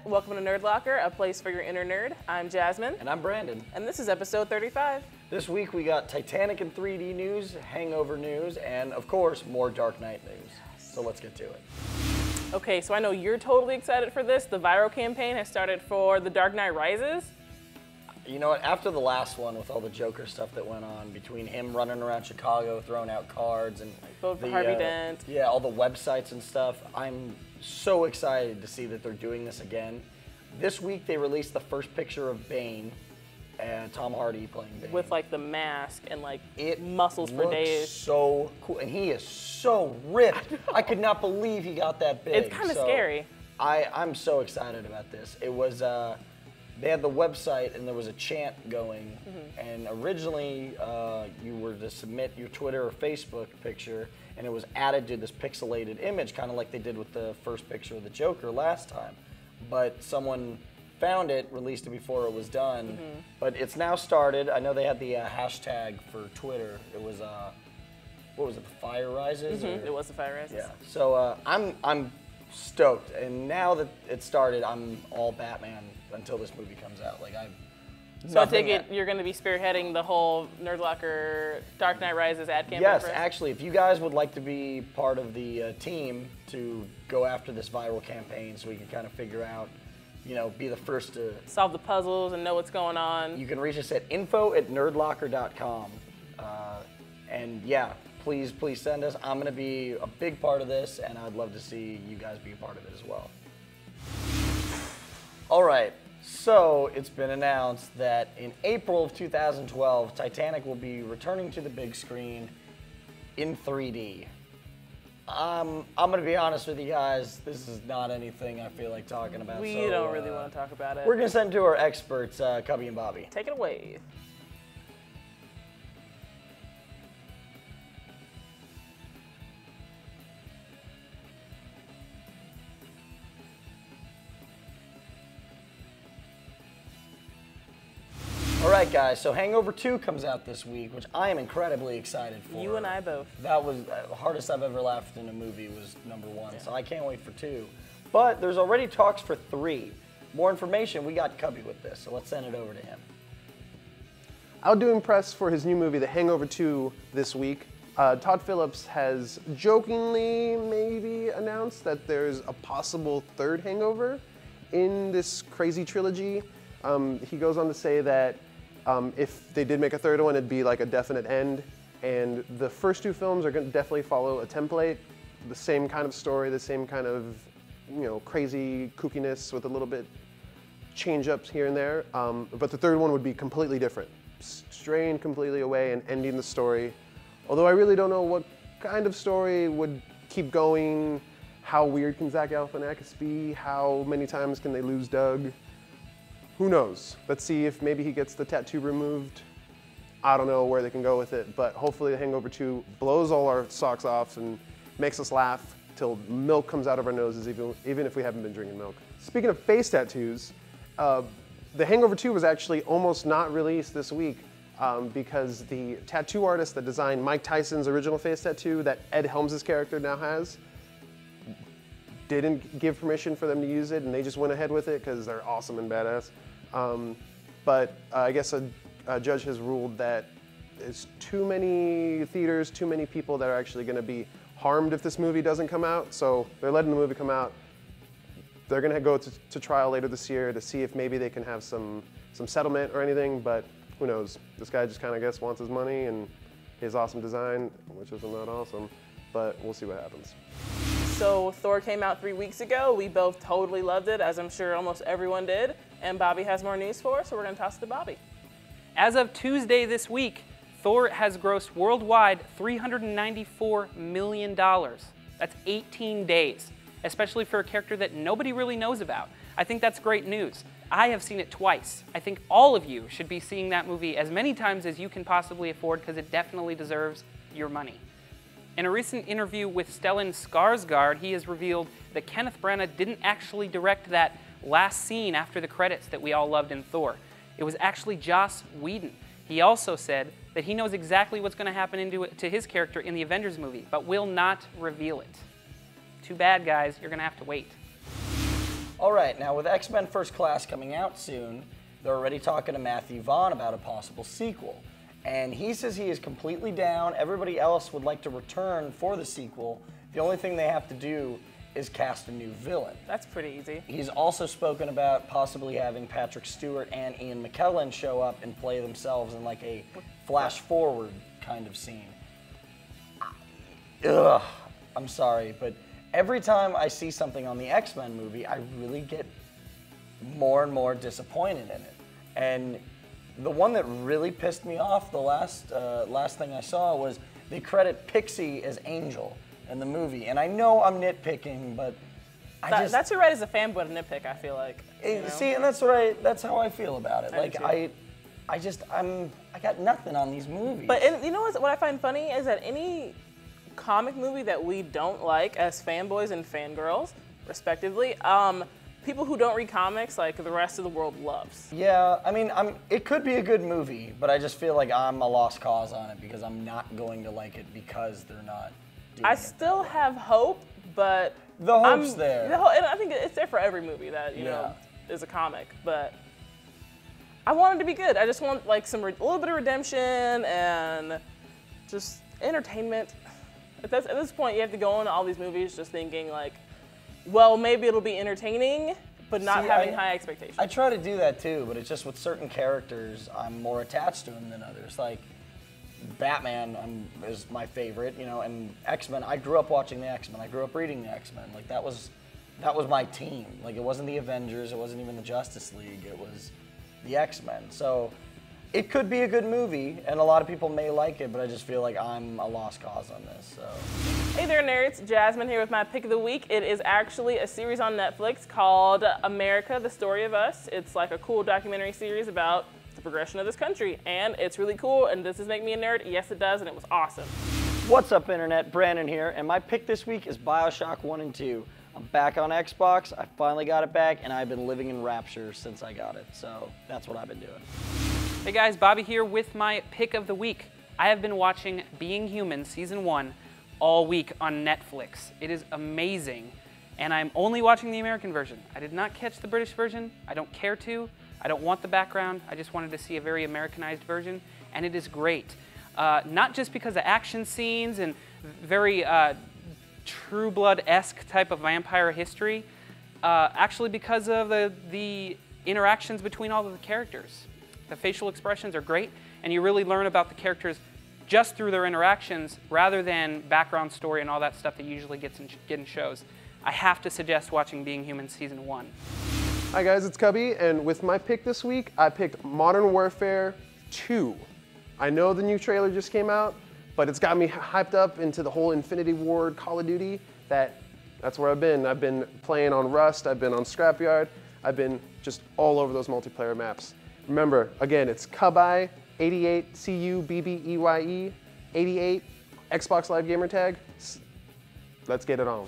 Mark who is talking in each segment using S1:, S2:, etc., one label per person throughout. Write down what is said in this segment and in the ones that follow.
S1: Welcome to Nerdlocker, a place for your inner nerd. I'm Jasmine.
S2: And I'm Brandon.
S1: And this is episode 35.
S2: This week we got Titanic in 3D news, Hangover news, and of course, more Dark Knight news. So let's get to it.
S1: Okay, so I know you're totally excited for this. The viral campaign has started for The Dark Knight Rises.
S2: You know what, after the last one with all the Joker stuff that went on, between him running around Chicago, throwing out cards, and
S1: Vote for Harvey Dent.
S2: Yeah, all the websites and stuff, I'm so excited to see that they're doing this again. This week they released the first picture of Bane, and Tom Hardy playing Bane.
S1: With like the mask and like
S2: it
S1: muscles for days.
S2: Looks so cool, and he is so ripped. I could not believe he got that big.
S1: It's kind of scary.
S2: I'm so excited about this. It was, they had the website and there was a chant going, and originally you were to submit your Twitter or Facebook picture, and it was added to this pixelated image, kind of like they did with the first picture of the Joker last time. But someone found it, released it before it was done, but it's now started. I know they had the hashtag for Twitter. It was, what was it, the Fire Rises?
S1: It was the Fire Rises.
S2: Yeah, so I'm stoked, and now that it started, I'm all Batman until this movie comes out. Like
S1: So I take it you're going to be spearheading the whole Nerdlocker Dark Knight Rises ad campaign.
S2: Yes, actually, if you guys would like to be part of the team to go after this viral campaign, so we can kind of figure out, you know, be the first to
S1: solve the puzzles and know what's going on.
S2: You can reach us at info@nerdlocker.com, and yeah, please send us. I'm going to be a big part of this, and I'd love to see you guys be a part of it as well. All right, so it's been announced that in April of 2012, Titanic will be returning to the big screen in 3D. I'm going to be honest with you guys, this is not anything I feel like talking about.
S1: We don't really want to talk about it.
S2: We're going to send it to our experts, Cubby and Bobby.
S1: Take it away.
S2: All right, guys, so Hangover 2 comes out this week, which I am incredibly excited for.
S1: You and I both.
S2: That was the hardest I've ever laughed in a movie was #1, so I can't wait for 2. But there's already talks for 3. More information, we got Cubby with this, so let's send it over to him.
S3: Outdoing press for his new movie, The Hangover 2, this week. Todd Phillips has jokingly maybe announced that there's a possible third Hangover in this crazy trilogy. He goes on to say that if they did make a third one, it'd be like a definite end. And the first 2 films are going to definitely follow a template, the same kind of story, the same kind of, you know, crazy kookiness with a little bit change-ups here and there. But the third one would be completely different, straying completely away and ending the story. Although I really don't know what kind of story would keep going. How weird can Zach Galifianakis be? How many times can they lose Doug? Who knows? Let's see if maybe he gets the tattoo removed. I don't know where they can go with it, but hopefully The Hangover 2 blows all our socks off and makes us laugh till milk comes out of our noses, even if we haven't been drinking milk. Speaking of face tattoos, The Hangover 2 was actually almost not released this week because the tattoo artist that designed Mike Tyson's original face tattoo that Ed Helms' character now has didn't give permission for them to use it, and they just went ahead with it because they're awesome and badass. But I guess a judge has ruled that it's too many theaters, too many people that are actually going to be harmed if this movie doesn't come out. So they're letting the movie come out. They're going to go to trial later this year to see if maybe they can have some settlement or anything, but who knows? This guy just kind of, I guess, wants his money and his awesome design, which is not awesome, but we'll see what happens.
S1: So Thor came out 3 weeks ago. We both totally loved it, as I'm sure almost everyone did. And Bobby has more news for us, so we're going to toss it to Bobby.
S4: As of Tuesday this week, Thor has grossed worldwide $394 million. That's 18 days, especially for a character that nobody really knows about. I think that's great news. I have seen it twice. I think all of you should be seeing that movie as many times as you can possibly afford because it definitely deserves your money. In a recent interview with Stellan Skarsgård, he has revealed that Kenneth Branagh didn't actually direct that last scene after the credits that we all loved in Thor. It was actually Joss Whedon. He also said that he knows exactly what's going to happen to his character in the Avengers movie, but will not reveal it. Too bad, guys. You're going to have to wait.
S2: All right, now with X-Men First Class coming out soon, they're already talking to Matthew Vaughn about a possible sequel. And he says he is completely down. Everybody else would like to return for the sequel. The only thing they have to do is cast a new villain.
S1: That's pretty easy.
S2: He's also spoken about possibly having Patrick Stewart and Ian McKellen show up and play themselves in like a flash forward kind of scene. Ugh, I'm sorry, but every time I see something on the X-Men movie, I really get more and more disappointed in it. And the one that really pissed me off, the last thing I saw, was they credit Pixie as Angel in the movie. And I know I'm nitpicking, but
S1: that's your right as a fanboy to nitpick, I feel like. You know?
S2: See, and that's how I feel about it. I got nothing on these movies.
S1: But you know what I find funny is that any comic movie that we don't like as fanboys and fangirls, respectively, people who don't read comics, like the rest of the world loves.
S2: Yeah, I mean, it could be a good movie, but I just feel like I'm a lost cause on it because I'm not going to like it because they're not doing
S1: I
S2: it
S1: still have hope, but
S2: the hope's there.
S1: And I think it's there for every movie that you know is a comic, but I want it to be good. I just want like a little bit of redemption and just entertainment. At this point, you have to go into all these movies just thinking like, well, maybe it'll be entertaining, but not having high expectations.
S2: I try to do that too, but it's just with certain characters, I'm more attached to them than others. Like Batman is my favorite, you know, and X-Men. I grew up watching the X-Men. I grew up reading the X-Men. Like that was my team. Like it wasn't the Avengers. It wasn't even the Justice League. It was the X-Men. So it could be a good movie, and a lot of people may like it, but I just feel like I'm a lost cause on this. So.
S1: Hey there, nerds. Jasmine here with my pick of the week. It is actually a series on Netflix called America, the Story of Us. It's like a cool documentary series about the progression of this country, and it's really cool, and does this make me a nerd? Yes, it does, and it was awesome.
S2: What's up, Internet? Brandon here, and my pick this week is BioShock 1 and 2. I'm back on Xbox. I finally got it back, and I've been living in rapture since I got it, so that's what I've been doing.
S4: Hey guys, Bobby here with my pick of the week. I have been watching Being Human Season 1 all week on Netflix. It is amazing, and I'm only watching the American version. I did not catch the British version. I don't care to. I don't want the background. I just wanted to see a very Americanized version, and it is great. Not just because of action scenes and very True Blood-esque type of vampire history, actually because of the interactions between all of the characters. The facial expressions are great, and you really learn about the characters just through their interactions rather than background story and all that stuff that usually gets in shows. I have to suggest watching Being Human Season 1.
S3: Hi guys, it's Cubby, and with my pick this week, I picked Modern Warfare 2. I know the new trailer just came out, but it's got me hyped up into the whole Infinity Ward Call of Duty. That's where I've been. I've been playing on Rust, I've been on Scrapyard, I've been just all over those multiplayer maps. Remember, again, it's Cubby, 88, C-U-B-B-E-Y-E, 88, Xbox Live Gamer Tag. Let's get it on.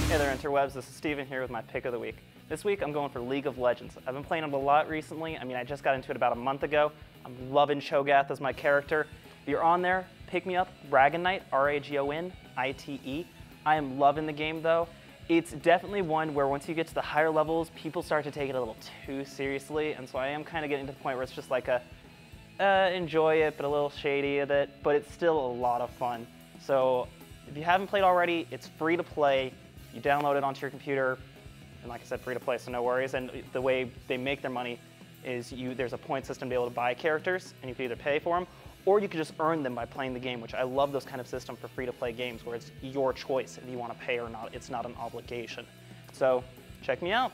S5: Hey there, interwebs. This is Steven here with my pick of the week. This week, I'm going for League of Legends. I've been playing it a lot recently. I just got into it about a month ago. I'm loving Cho'Gath as my character. If you're on there, pick me up, Ragonite, R-A-G-O-N-I-T-E. I am loving the game, though. It's definitely one where once you get to the higher levels, people start to take it a little too seriously, and so I am kind of getting to the point where it's just like enjoy it, but a little shady with it, but it's still a lot of fun. So if you haven't played already, it's free to play. You download it onto your computer, and like I said, free to play, so no worries. And the way they make their money is there's a point system to be able to buy characters, and you can either pay for them, or you can just earn them by playing the game, which I love those kind of systems for free-to-play games where it's your choice if you want to pay or not. It's not an obligation. So check me out.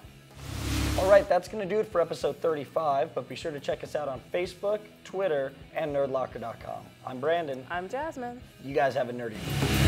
S2: All right, that's going to do it for episode 35, but be sure to check us out on Facebook, Twitter, and nerdlocker.com. I'm Brandon.
S1: I'm Jasmine.
S2: You guys have a nerdy week.